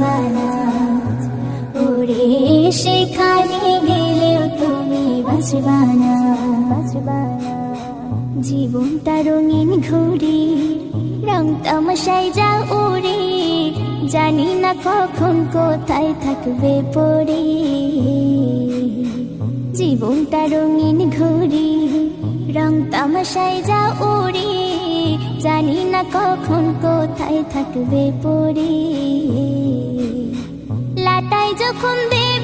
বাঁচবানা। ওরে সেখানে গেলেও তুমি বাঁচবানা, বাঁচবানা। জীবনটা রঙিন ঘুড়ি, রং তামাশায় যা উড়ে, জানি না কখন কোথায় থাকবে পড়ে। জীবনটা রঙিন ঘুড়ি, রং তামাশায় যা উড়ে, জানি না কখন কোথায় থাকবে পড়ে। লাটাই যখন দে